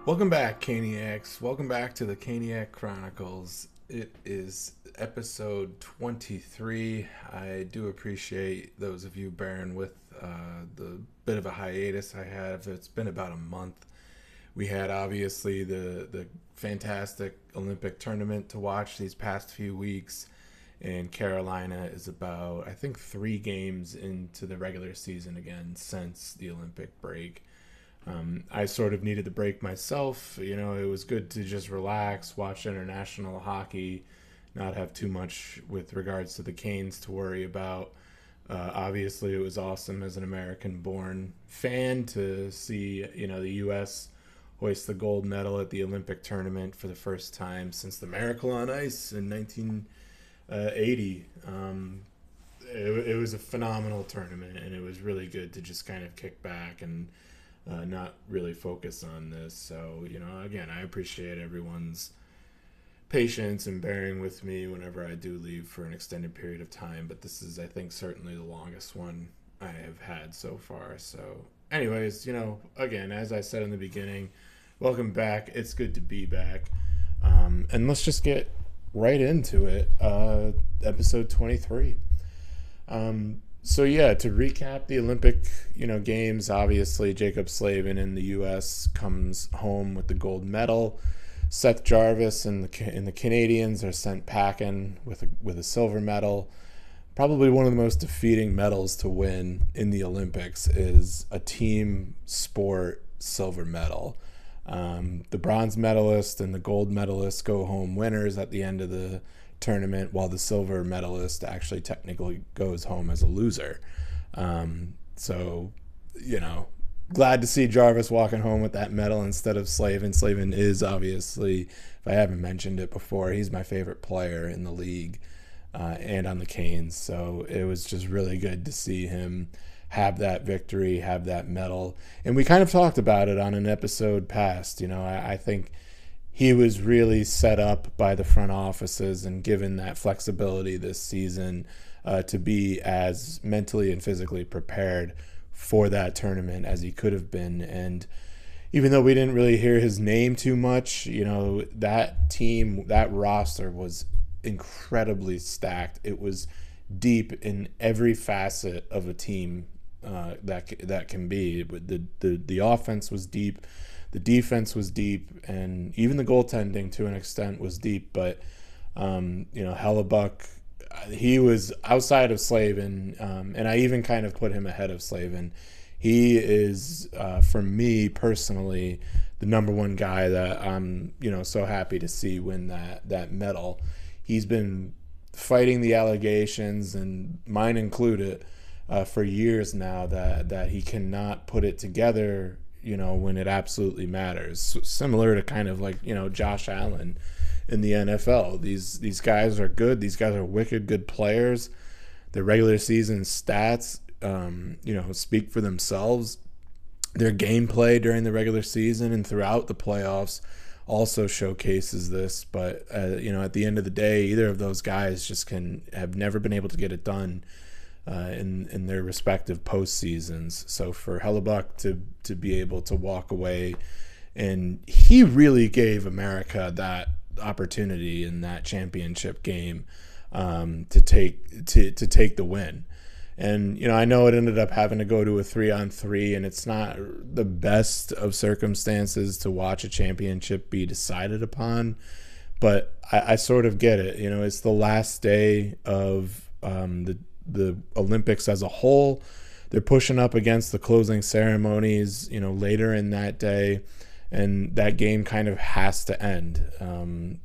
Welcome back, Caniacs. Welcome back to the Caniac Chronicles. It is episode 23. I do appreciate those of you bearing with the bit of a hiatus I have. It's been about a month. We had obviously the fantastic Olympic tournament to watch these past few weeks, and Carolina is about, I think, 3 games into the regular season again since the Olympic break. I sort of needed the break myself. You know, it was good to just relax, watch international hockey, not have too much with regards to the Canes to worry about. Obviously, it was awesome as an American-born fan to see, the U.S. hoist the gold medal at the Olympic tournament for the first time since the Miracle on Ice in 1980. It was a phenomenal tournament, and it was really good to just kind of kick back and not really focus on this. So, again, I appreciate everyone's patience and bearing with me whenever I do leave for an extended period of time. But this is, I think, certainly the longest one I have had so far. So, anyways, again, as I said in the beginning, welcome back. It's good to be back. And let's just get right into it. Episode 23. So yeah, to recap the Olympic, games, obviously Jacob Slavin in the U.S. comes home with the gold medal. Seth Jarvis and the Canadians are sent packing with a silver medal. Probably one of the most defeating medals to win in the Olympics is a team sport silver medal. The bronze medalist and the gold medalist go home winners at the end of the tournament, while the silver medalist actually technically goes home as a loser. So, glad to see Jarvis walking home with that medal instead of Slavin. Slavin is obviously, if I haven't mentioned it before, he's my favorite player in the league and on the Canes. So it was just really good to see him have that victory, have that medal. And we kind of talked about it on an episode past. I think he was really set up by the front offices and given that flexibility this season to be as mentally and physically prepared for that tournament as he could have been. And even though we didn't really hear his name too much, that team, that roster was incredibly stacked. It was deep in every facet of a team that can be. The offense was deep. The defense was deep, and even the goaltending to an extent was deep. But, Hellebuck, he was outside of Slavin, and I even kind of put him ahead of Slavin. He is, for me personally, the number one guy that I'm, so happy to see win that medal. He's been fighting the allegations, and mine included, for years now that he cannot put it together when it absolutely matters. Similar to kind of like, Josh Allen in the NFL. These guys are good. These guys are wicked good players. Their regular season stats, speak for themselves. Their gameplay during the regular season and throughout the playoffs also showcases this. But, at the end of the day, either of those guys just have never been able to get it done in their respective postseasons. So for Hellebuck to be able to walk away, and he really gave America that opportunity in that championship game to take the win. And I know it ended up having to go to a 3-on-3, and it's not the best of circumstances to watch a championship be decided upon, but I sort of get it. It's the last day of the Olympics as a whole. They're pushing up against the closing ceremonies, later in that day, and that game kind of has to end,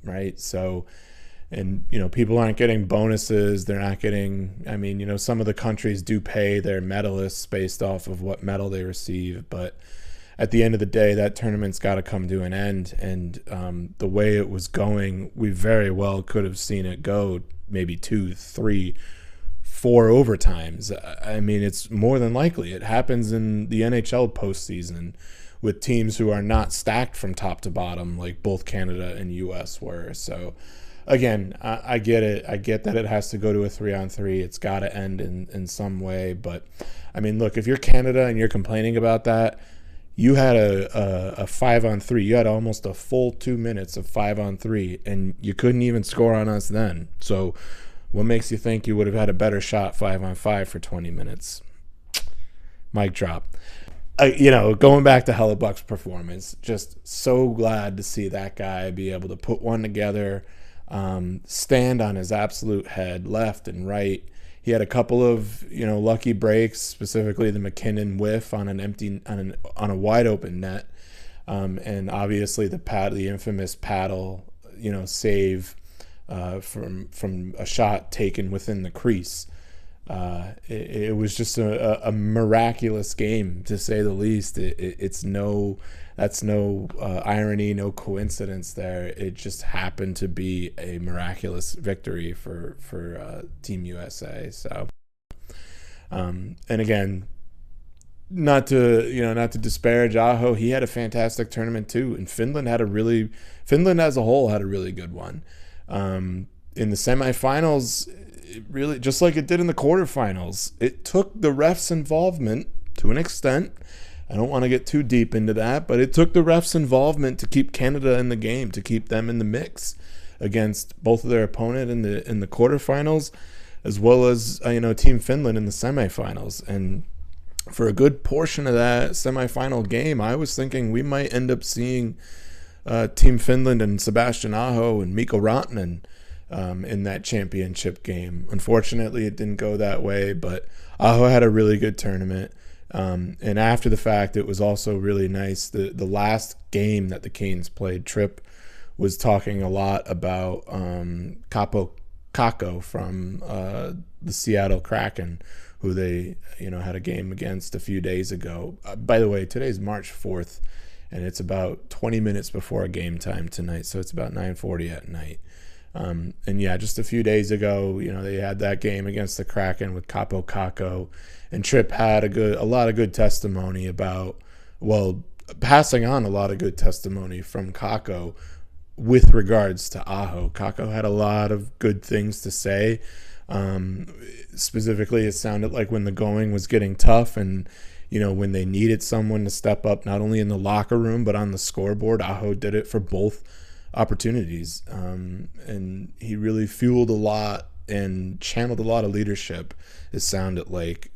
right? So, and, people aren't getting bonuses. They're not getting, some of the countries do pay their medalists based off of what medal they receive, but at the end of the day, that tournament's got to come to an end. And the way it was going, we very well could have seen it go maybe 2, 3, 4 overtimes. It's more than likely. It happens in the NHL postseason with teams who are not stacked from top to bottom like both Canada and U.S. were. So, again, I get it. I get that it has to go to a 3-on-3. It's got to end in some way. But, look, if you're Canada and you're complaining about that, you had a 5-on-3. You had almost a full 2 minutes of 5-on-3, and you couldn't even score on us then. So what makes you think you would have had a better shot 5-on-5 for 20 minutes? Mic drop. Going back to Hellebuck's performance, just so glad to see that guy be able to put one together, stand on his absolute head, left and right. He had a couple of lucky breaks, specifically the McKinnon whiff on on a wide open net, and obviously the infamous paddle save from a shot taken within the crease. It was just a miraculous game, to say the least. That's no irony, no coincidence there. It just happened to be a miraculous victory for Team USA. So, and again, not to disparage Aho, he had a fantastic tournament too, and Finland as a whole had a really good one. In the semifinals, it really, just like it did in the quarterfinals, it took the refs' involvement to an extent. I don't want to get too deep into that, but it took the refs' involvement to keep Canada in the game, to keep them in the mix against both of their opponent in the quarterfinals, as well as Team Finland in the semifinals. And for a good portion of that semifinal game, I was thinking we might end up seeing Team Finland and Sebastian Aho and Mikko Rantanen in that championship game. Unfortunately, it didn't go that way, but Aho had a really good tournament. And after the fact, it was also really nice. The last game that the Canes played, Tripp was talking a lot about Capo Kakko from the Seattle Kraken, who they had a game against a few days ago. By the way, today's March 4th, and it's about 20 minutes before game time tonight, so it's about 9:40 at night. And yeah, just a few days ago, they had that game against the Kraken with Capo Kakko, and Tripp had a lot of good testimony passing on a lot of good testimony from Kakko with regards to Aho. Kakko had a lot of good things to say. Specifically, it sounded like when the going was getting tough and when they needed someone to step up, not only in the locker room but on the scoreboard, Aho did it for both opportunities, and he really fueled a lot and channeled a lot of leadership, it sounded like,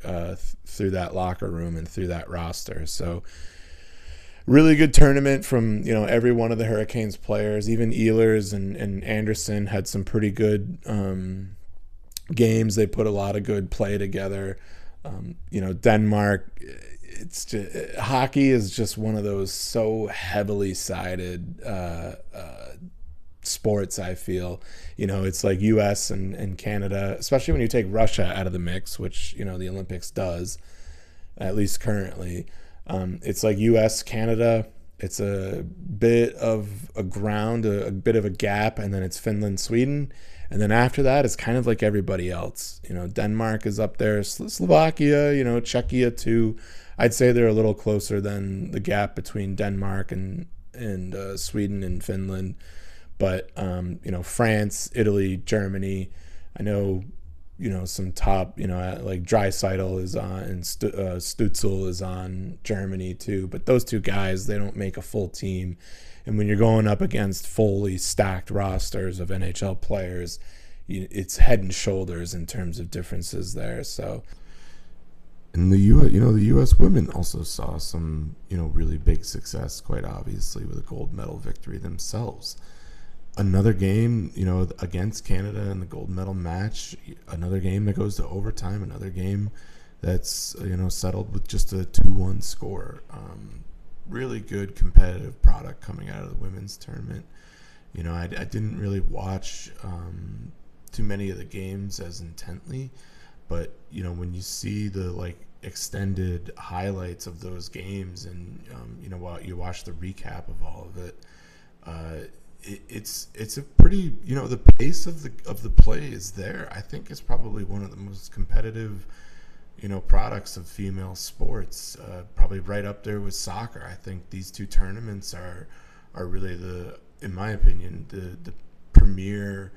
through that locker room and through that roster. So really good tournament from every one of the Hurricanes players. Even Ehlers and Anderson had some pretty good games. They put a lot of good play together. Denmark, it's just, hockey is just one of those so heavily sided sports. I feel it's like US and Canada, especially when you take Russia out of the mix, which the Olympics does, at least currently. It's like US Canada, it's a bit of a ground, a bit of a gap, and then it's Finland, Sweden. And then after that, it's kind of like everybody else. Denmark is up there, Slovakia, Czechia too. I'd say they're a little closer than the gap between Denmark and Sweden and Finland. But, France, Italy, Germany, I know, some top, like Draisaitl is on, and Stützle is on Germany too. But those two guys, they don't make a full team. And when you're going up against fully stacked rosters of NHL players, it's head and shoulders in terms of differences there. So, and the U.S. women also saw some, really big success, quite obviously, with a gold medal victory themselves. Another game, against Canada in the gold medal match. Another game that goes to overtime. Another game that's settled with just a 2-1 score. Really good competitive product coming out of the women's tournament. I didn't really watch too many of the games as intently, but when you see the extended highlights of those games, and while you watch the recap of all of it, it's a pretty the pace of the play is there. I think it's probably one of the most competitive products of female sports, probably right up there with soccer. I think these two tournaments are really in my opinion, the premier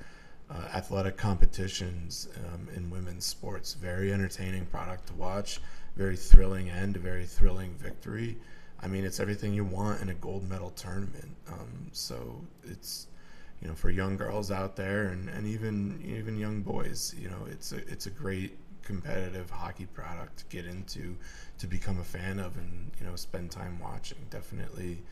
athletic competitions in women's sports. Very entertaining product to watch, very thrilling end, a very thrilling victory. I mean, it's everything you want in a gold medal tournament. So it's, for young girls out there, and even young boys, it's a great competitive hockey product to get into, to become a fan of, and spend time watching. Definitely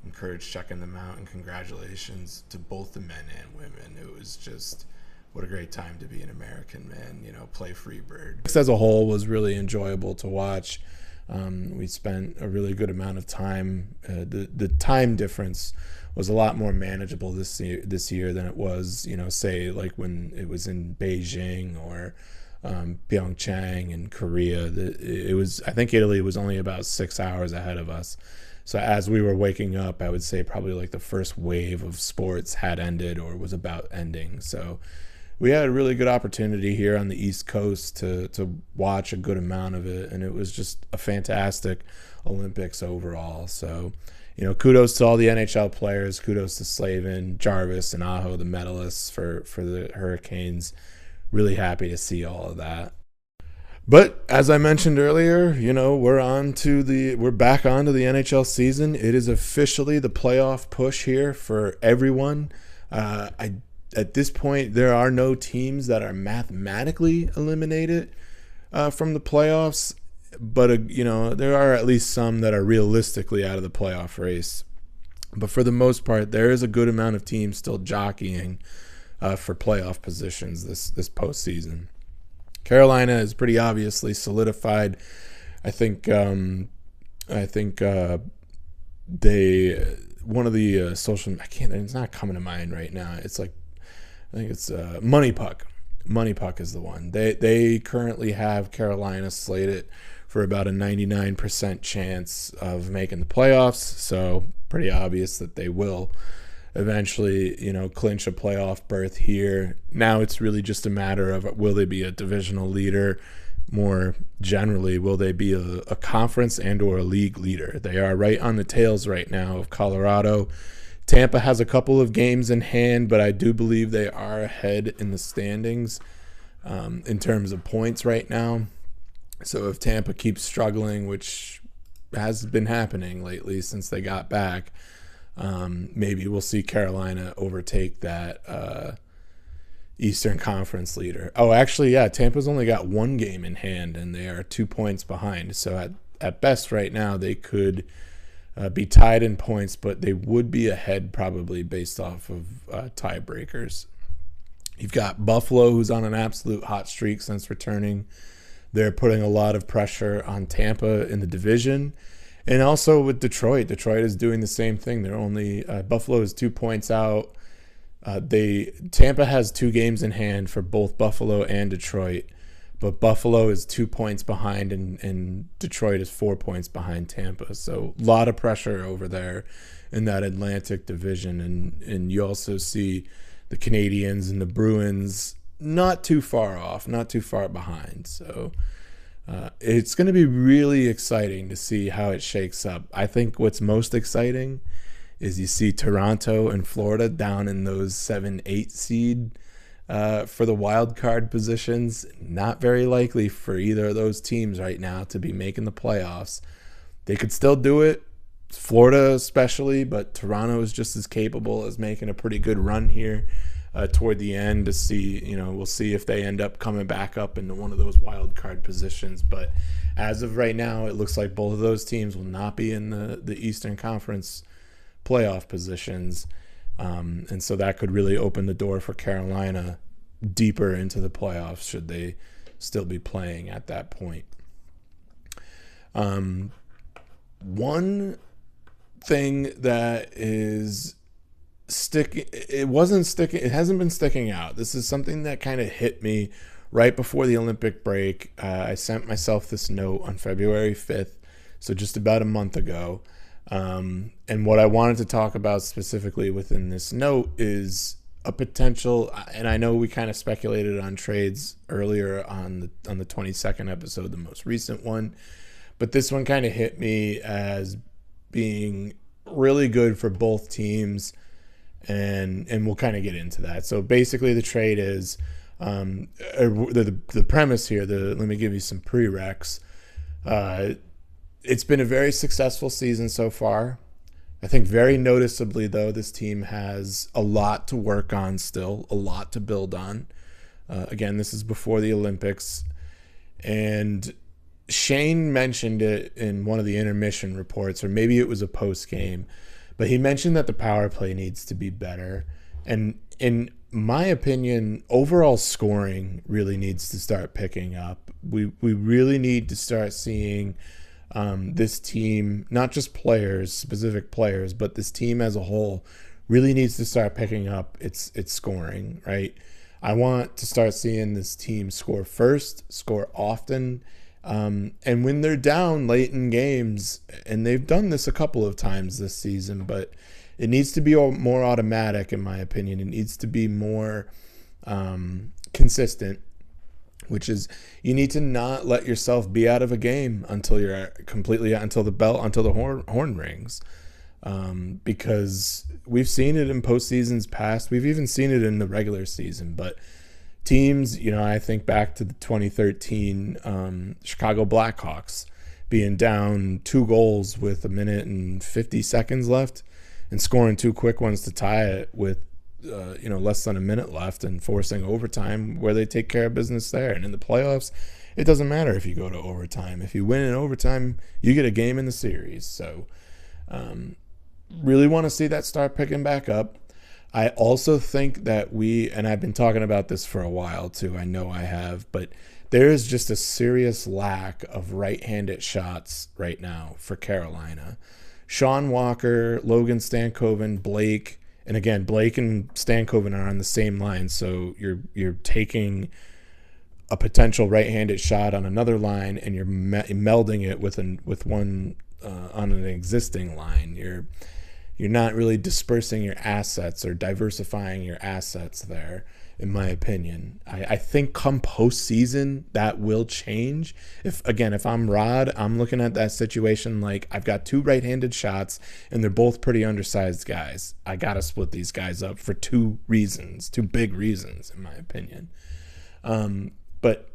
encourage checking them out, and congratulations to both the men and women. It was just, what a great time to be an American, man. Play Freebird. As a whole, was really enjoyable to watch. We spent a really good amount of time. The time difference was a lot more manageable this year than it was, say like when it was in Beijing or Pyeongchang and Korea. I think Italy was only about 6 hours ahead of us. So as we were waking up, I would say probably like the first wave of sports had ended or was about ending. So we had a really good opportunity here on the East Coast to watch a good amount of it, and it was just a fantastic Olympics overall. So, kudos to all the NHL players, kudos to Slavin, Jarvis, and Aho, the medalists for the Hurricanes. Really happy to see all of that. But as I mentioned earlier, we're back onto the NHL season. It is officially the playoff push here for everyone. At this point, there are no teams that are mathematically eliminated from the playoffs, but there are at least some that are realistically out of the playoff race. But for the most part, there is a good amount of teams still jockeying for playoff positions this postseason. Carolina is pretty obviously solidified. I think one of the social, it's not coming to mind right now. It's like, I think it's Money Puck. Money Puck is the one. They currently have Carolina slated for about a 99% chance of making the playoffs. So pretty obvious that they will eventually, clinch a playoff berth here. Now it's really just a matter of, will they be a divisional leader? More generally, will they be a conference and or a league leader? They are right on the tails right now of Colorado. Tampa has a couple of games in hand, but I do believe they are ahead in the standings in terms of points right now. So if Tampa keeps struggling, which has been happening lately since they got back, maybe we'll see Carolina overtake that Eastern Conference leader. Oh, actually, yeah, Tampa's only got one game in hand, and they are 2 points behind. So at best right now, they could be tied in points, but they would be ahead probably based off of tiebreakers. You've got Buffalo, who's on an absolute hot streak since returning. They're putting a lot of pressure on Tampa in the division. And also with Detroit. Detroit is doing the same thing. They're only Buffalo is 2 points out. Tampa has 2 games in hand for both Buffalo and Detroit, but Buffalo is 2 points behind, and Detroit is 4 points behind Tampa. So a lot of pressure over there in that Atlantic division, and you also see the Canadiens and the Bruins not too far off, not too far behind. So it's going to be really exciting to see how it shakes up. I think what's most exciting is you see Toronto and Florida down in those 7-8 seed for the wild card positions. Not very likely for either of those teams right now to be making the playoffs. They could still do it, Florida especially, but Toronto is just as capable as making a pretty good run here toward the end to see, we'll see if they end up coming back up into one of those wild card positions. But as of right now, it looks like both of those teams will not be in the Eastern Conference playoff positions. And so that could really open the door for Carolina deeper into the playoffs should they still be playing at that point. One thing that is it hasn't been sticking out. This is something that kind of hit me right before the Olympic break. I sent myself this note on February 5th, so just about a month ago. And what I wanted to talk about specifically within this note is a potential, and I know we kind of speculated on trades earlier on the 22nd episode, the most recent one, but this one kind of hit me as being really good for both teams, and we'll kind of get into that. So basically the trade is the premise here, let me give you some prereqs. It's been a very successful season so far. I think very noticeably, though, this team has a lot to work on still, a lot to build on. Again, this is before the Olympics. And Shane mentioned it in one of the intermission reports, or maybe it was a post game, but he mentioned that the power play needs to be better. And in my opinion, overall scoring really needs to start picking up. We really need to start seeing this team, not just players, specific players, but this team as a whole really needs to start picking up its scoring, right? I want to start seeing this team score first, score often, and when they're down late in games, and they've done this a couple of times this season, but it needs to be more automatic, in my opinion. It needs to be more consistent, which is you need to not let yourself be out of a game until you're completely until the horn rings, because we've seen it in postseasons past. We've even seen it in the regular season. But teams, I think back to the 2013 Chicago Blackhawks being down 2 goals with 1:50 left and scoring 2 quick ones to tie it with less than a minute left and forcing overtime, where they take care of business there. And in the playoffs, it doesn't matter if you go to overtime. If you win in overtime, you get a game in the series. So really want to see that start picking back up. I also think that and I've been talking about this for a while too, I know I have, but there is just a serious lack of right-handed shots right now for Carolina. Sean Walker, Logan Stankoven, Blake, and again, Blake and Stankoven are on the same line, so you're taking a potential right-handed shot on another line and you're melding it with one on an existing line. You're not really dispersing your assets or diversifying your assets there, in my opinion. I think come postseason that will change. If I'm Rod, I'm looking at that situation like I've got 2 right-handed shots and they're both pretty undersized guys. I got to split these guys up for 2 big reasons, in my opinion. But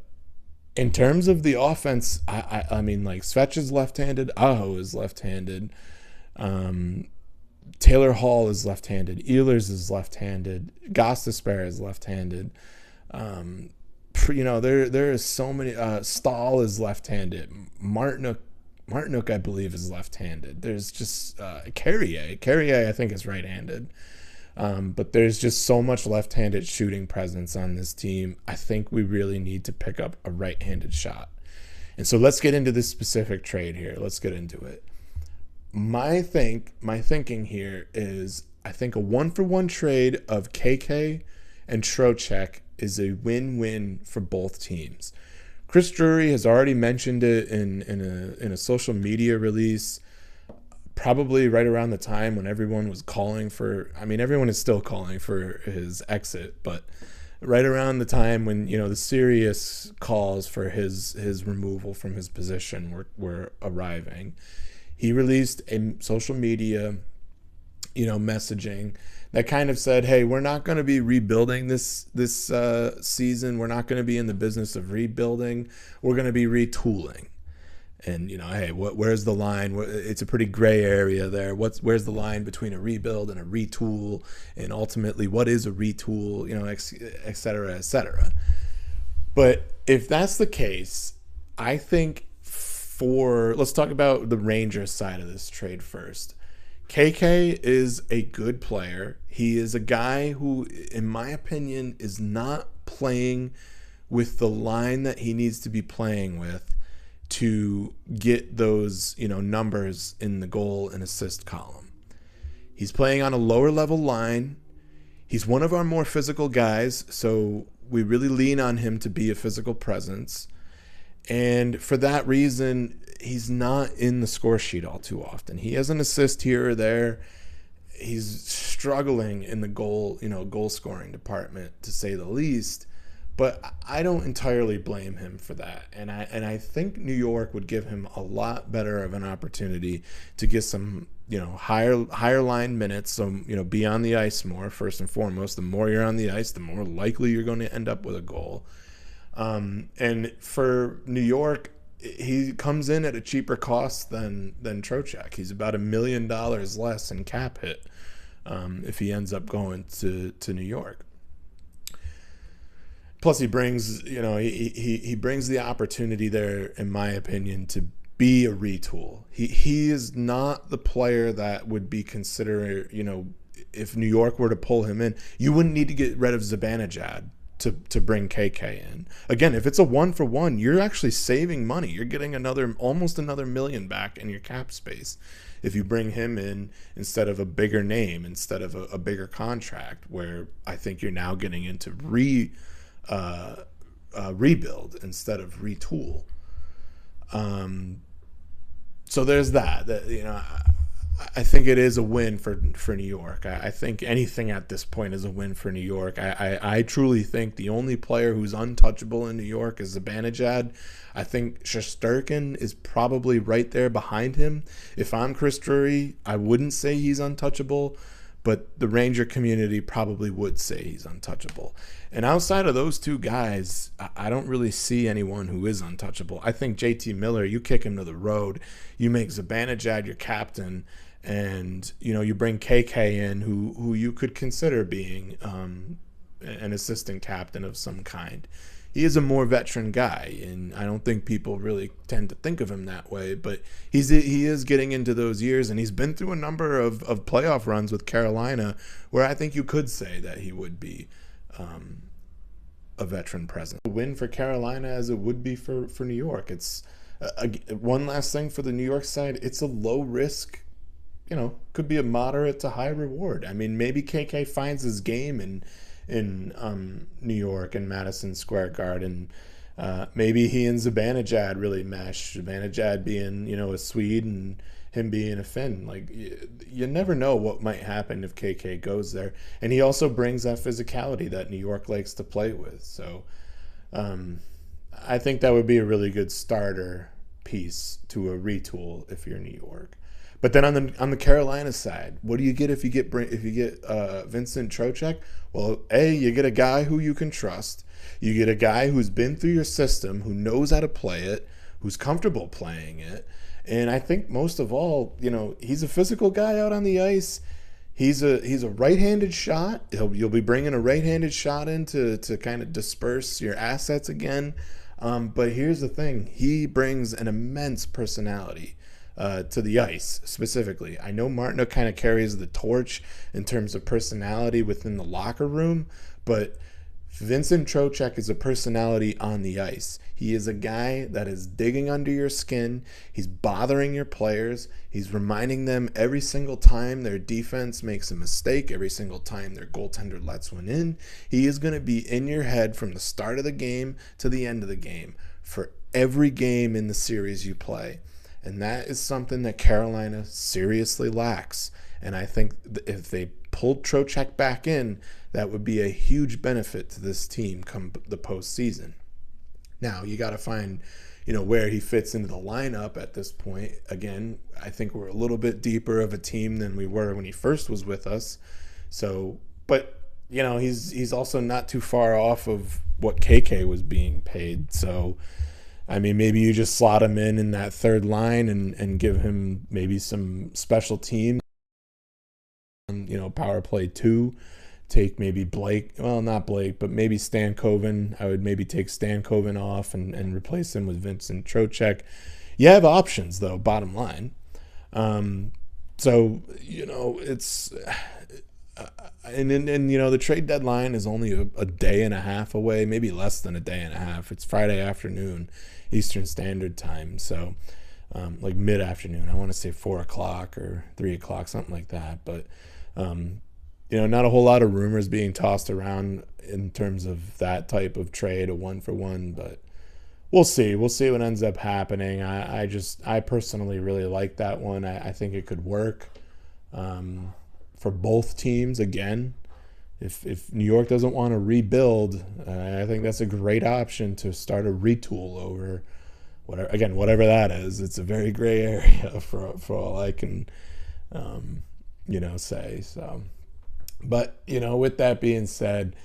in terms of the offense, I mean, like, Svech is left-handed, Aho is left-handed, Taylor Hall is left-handed, Ehlers is left-handed, Gostisbehere is left-handed. There is so many. Stahl is left-handed. Martinook, I believe, is left-handed. There's just Carrier. I think, is right-handed. But there's just so much left-handed shooting presence on this team. I think we really need to pick up a right-handed shot. And so let's get into this specific trade here. Let's get into it. My thinking here is I think a 1-for-1 trade of KK and Trocheck is a win-win for both teams. Chris Drury has already mentioned it in a social media release, probably right around the time when everyone was calling for, everyone is still calling for his exit, but right around the time when, the serious calls for his removal from his position were arriving. He released a social media, messaging that kind of said, hey, we're not going to be rebuilding this season. We're not going to be in the business of rebuilding. We're going to be retooling. And, hey, where's the line? It's a pretty gray area there. Where's the line between a rebuild and a retool? And ultimately, what is a retool, et cetera, et cetera. But if that's the case, I think let's talk about the Rangers side of this trade first. KK is a good player. He is a guy who, in my opinion, is not playing with the line that he needs to be playing with to get those, numbers in the goal and assist column. He's playing on a lower level line. He's one of our more physical guys, so we really lean on him to be a physical presence. And for that reason, he's not in the score sheet all too often. He has an assist here or there. He's struggling in the goal scoring department, to say the least. But I don't entirely blame him for that. And I think New York would give him a lot better of an opportunity to get some, higher line minutes. So, be on the ice more, first and foremost. The more you're on the ice, the more likely you're going to end up with a goal. And for New York, he comes in at a cheaper cost than Trocheck. He's about $1 million less in cap hit if he ends up going to New York. Plus, he brings he brings the opportunity there, in my opinion, to be a retool. He is not the player that would be considered, if New York were to pull him in, you wouldn't need to get rid of Zibanejad to bring KK in. Again, if it's a 1-for-1, you're actually saving money. You're getting almost another $1 million back in your cap space if you bring him in instead of a bigger name, instead of a bigger contract, where I think you're now getting into rebuild instead of retool. So there's that. I think it is a win for New York. I think anything at this point is a win for New York. I truly think the only player who's untouchable in New York is Zibanejad. I think Shesterkin is probably right there behind him. If I'm Chris Drury, I wouldn't say he's untouchable, but the Ranger community probably would say he's untouchable. And outside of those two guys, I don't really see anyone who is untouchable. I think JT Miller, you kick him to the road, you make Zibanejad your captain, and you bring KK in, who you could consider being an assistant captain of some kind. He is a more veteran guy, and I don't think people really tend to think of him that way, but he is getting into those years, and he's been through a number of playoff runs with Carolina where I think you could say that he would be a veteran presence. A win for Carolina as it would be for New York. It's one last thing for the New York side. It's a low risk, could be a moderate to high reward. I mean, maybe KK finds his game in New York and Madison Square Garden. Maybe he and Zibanejad really mesh. Zibanejad being, a Swede and him being a Finn. Like, you never know what might happen if KK goes there. And he also brings that physicality that New York likes to play with. So I think that would be a really good starter piece to a retool if you're New York. But then on the Carolina side, what do you get if you get Vincent Trocheck? Well, you get a guy who you can trust. You get a guy who's been through your system, who knows how to play it, who's comfortable playing it. And I think most of all, he's a physical guy out on the ice. He's a right-handed shot. You'll be bringing a right-handed shot in to kind of disperse your assets again. But here's the thing. He brings an immense personality to the ice specifically. I know Martinook kind of carries the torch in terms of personality within the locker room, but Vincent Trocheck is a personality on the ice. He is a guy that is digging under your skin. He's bothering your players. He's reminding them every single time their defense makes a mistake, every single time their goaltender lets one in. He is going to be in your head from the start of the game to the end of the game for every game in the series you play. And that is something that Carolina seriously lacks. And I think if they pulled Trocheck back in, that would be a huge benefit to this team come the postseason. Now, you got to find, where he fits into the lineup at this point. Again, I think we're a little bit deeper of a team than we were when he first was with us. So, but, he's also not too far off of what KK was being paid. So, I mean, maybe you just slot him in that third line and give him maybe some special teams, power play 2. Take maybe Blake, well, not Blake, but maybe Stankoven. I would maybe take Stankoven off and replace him with Vincent Trocheck. You have options, though, bottom line. So, it's... And the trade deadline is only a day and a half away, maybe less than a day and a half. It's Friday afternoon, Eastern Standard Time, so like mid-afternoon. I want to say 4 o'clock or 3 o'clock, something like that. But, not a whole lot of rumors being tossed around in terms of that type of trade, a 1-for-1, but we'll see. We'll see what ends up happening. I personally really like that one. I think it could work. For both teams, again, if New York doesn't want to rebuild, I think that's a great option to start a retool over whatever that is. It's a very gray area for all I can, say. So, but with that being said,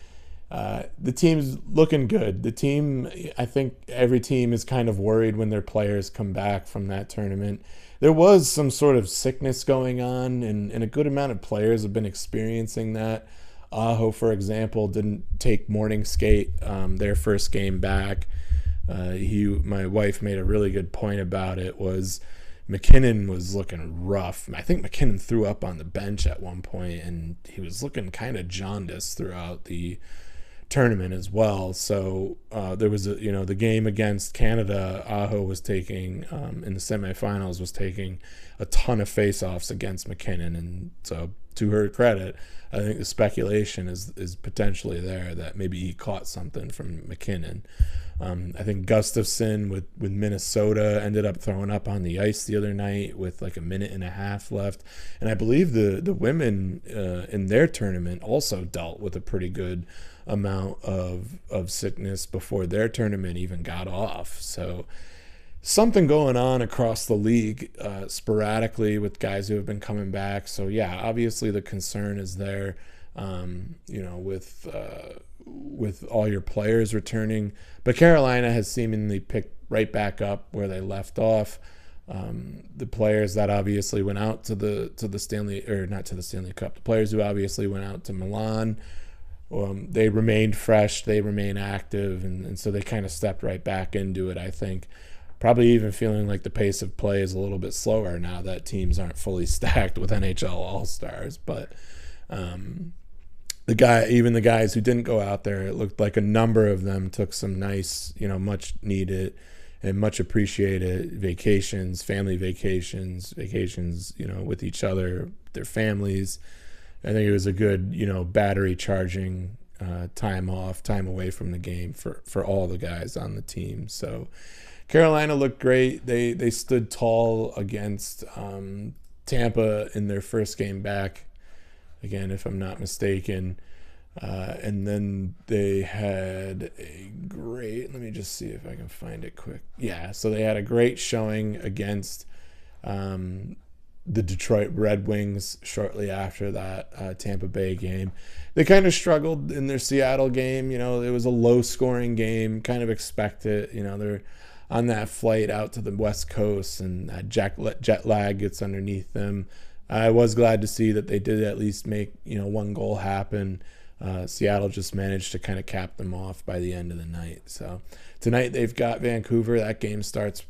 The team's looking good. The team, I think every team is kind of worried when their players come back from that tournament. There was some sort of sickness going on, and a good amount of players have been experiencing that. Aho, for example, didn't take morning skate their first game back. My wife made a really good point about it. Was McKinnon was looking rough. I think McKinnon threw up on the bench at one point, and he was looking kind of jaundiced throughout the tournament as well. So there was the game against Canada. Aho was taking in the semifinals was taking a ton of face-offs against McKinnon, and so to her credit, I think the speculation is potentially there that maybe he caught something from McKinnon. I think Gustafson with Minnesota ended up throwing up on the ice the other night with like a minute and a half left, and I believe the women in their tournament also dealt with a pretty good amount of sickness before their tournament even got off. So something going on across the league sporadically with guys who have been coming back. So yeah, obviously the concern is there, with all your players returning, but Carolina has seemingly picked right back up where they left off. The players that obviously went out to the Stanley, or not to the Stanley Cup, the players who obviously went out to Milan, they remained fresh, they remain active, and so they kind of stepped right back into it. I think probably even feeling like the pace of play is a little bit slower now that teams aren't fully stacked with NHL All-Stars. But the guys who didn't go out there, it looked like a number of them took some nice, much needed and much appreciated vacations, family vacations, with each other, their families. I think it was a good, battery charging time away from the game for all the guys on the team. So Carolina looked great. They stood tall against Tampa in their first game back, again, if I'm not mistaken. And then they had let me just see if I can find it quick. Yeah, so they had a great showing against the Detroit Red Wings shortly after that Tampa Bay game. They kind of struggled in their Seattle game. It was a low-scoring game, kind of expect it. They're on that flight out to the West Coast, and that jet lag gets underneath them. I was glad to see that they did at least make one goal happen. Seattle just managed to kind of cap them off by the end of the night. So tonight they've got Vancouver. That game starts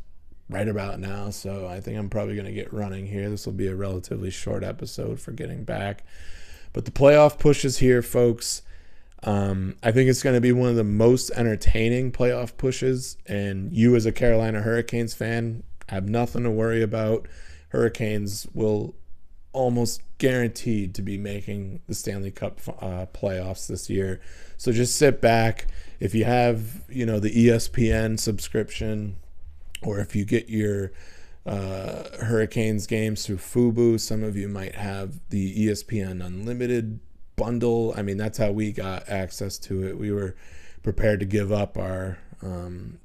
right about now, so I think I'm probably going to get running here. This will be a relatively short episode for getting back. But the playoff push is here, folks. I think it's going to be one of the most entertaining playoff pushes, and you as a Carolina Hurricanes fan have nothing to worry about. Hurricanes will almost guaranteed to be making the Stanley Cup playoffs this year. So just sit back. If you have, the ESPN subscription, or if you get your Hurricanes games through Fubo, some of you might have the ESPN Unlimited bundle. I mean, that's how we got access to it. We were prepared to give up our,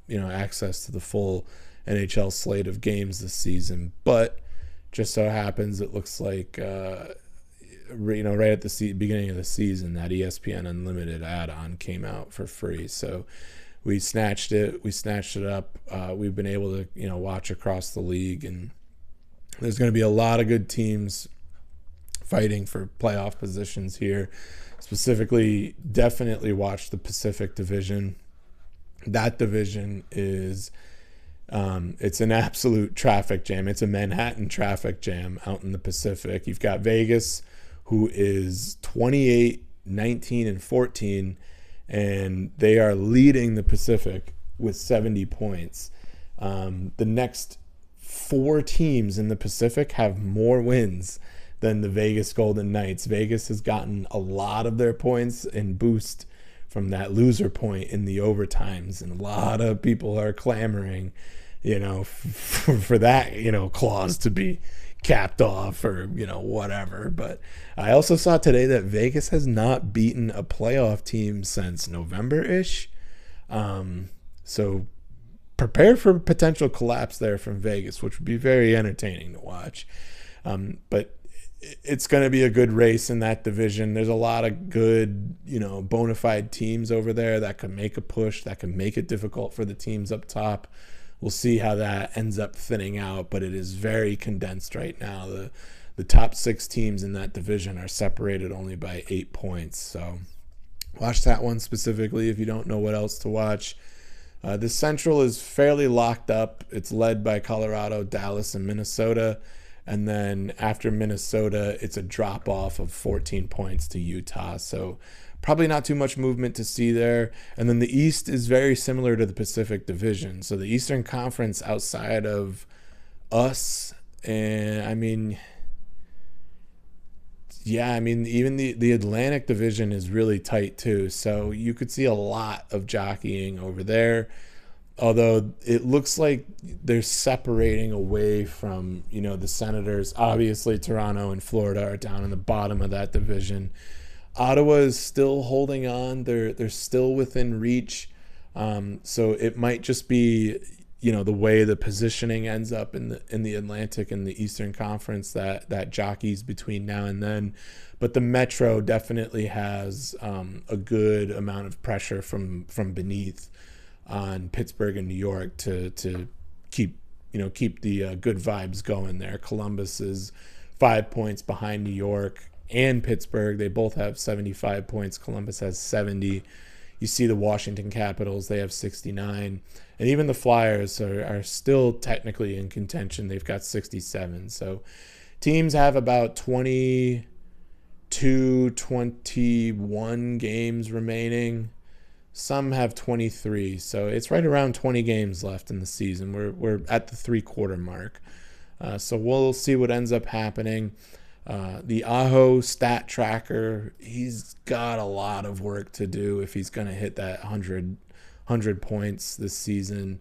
access to the full NHL slate of games this season. But just so happens it looks like, right at the beginning of the season, that ESPN Unlimited add-on came out for free. So we snatched it up. We've been able to, watch across the league, and there's going to be a lot of good teams fighting for playoff positions here. Specifically, definitely watch the Pacific Division. That division is, it's an absolute traffic jam. It's a Manhattan traffic jam out in the Pacific. You've got Vegas, who is 28, 19, and 14, and they are leading the Pacific with 70 points. The next 4 teams in the Pacific have more wins than the Vegas Golden Knights. Vegas has gotten a lot of their points and boost from that loser point in the overtimes, and a lot of people are clamoring, for that, clause to be capped off, or whatever. But I also saw today that Vegas has not beaten a playoff team since November-ish. So prepare for potential collapse there from Vegas, which would be very entertaining to watch. But it's going to be a good race in that division. There's a lot of good, bona fide teams over there that can make a push, that can make it difficult for the teams up top. We'll see how that ends up thinning out, but it is very condensed right now. The top 6 teams in that division are separated only by 8 points. So watch that one specifically if you don't know what else to watch. The Central is fairly locked up. It's led by Colorado, Dallas, and Minnesota. And then after Minnesota, it's a drop off of 14 points to Utah. So probably not too much movement to see there. And then the East is very similar to the Pacific Division. So the Eastern Conference outside of us, and even the Atlantic Division is really tight too. So you could see a lot of jockeying over there. Although it looks like they're separating away from, the Senators. Obviously, Toronto and Florida are down in the bottom of that division. Ottawa is still holding on. They're still within reach. So it might just be, the way the positioning ends up in the Atlantic and the Eastern Conference that jockeys between now and then. But the Metro definitely has a good amount of pressure from beneath on Pittsburgh and New York to keep the good vibes going there. Columbus is 5 points behind New York and Pittsburgh. They both have 75 points. Columbus has 70. You see the Washington Capitals, they have 69. And even the Flyers are still technically in contention. They've got 67. So teams have about 21 games remaining. Some have 23, so it's right around 20 games left in the season. We're at the 3-quarter mark, so we'll see what ends up happening. The Aho stat tracker, he's got a lot of work to do if he's going to hit that 100 points this season,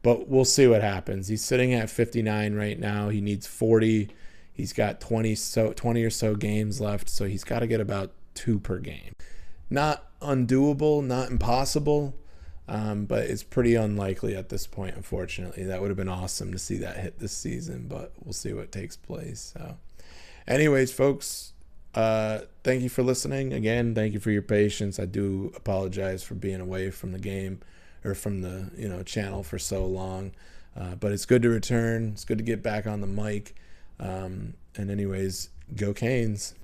but we'll see what happens. He's sitting at 59 right now. He needs 40. He's got 20 or so games left, so he's got to get about 2 per game. Not undoable, not impossible, but it's pretty unlikely at this point, unfortunately. That would have been awesome to see that hit this season, but we'll see what takes place. So anyways, folks, thank you for listening. Again, thank you for your patience. I do apologize for being away from the game or from the channel for so long, but it's good to return. It's good to get back on the mic. And anyways, go Canes.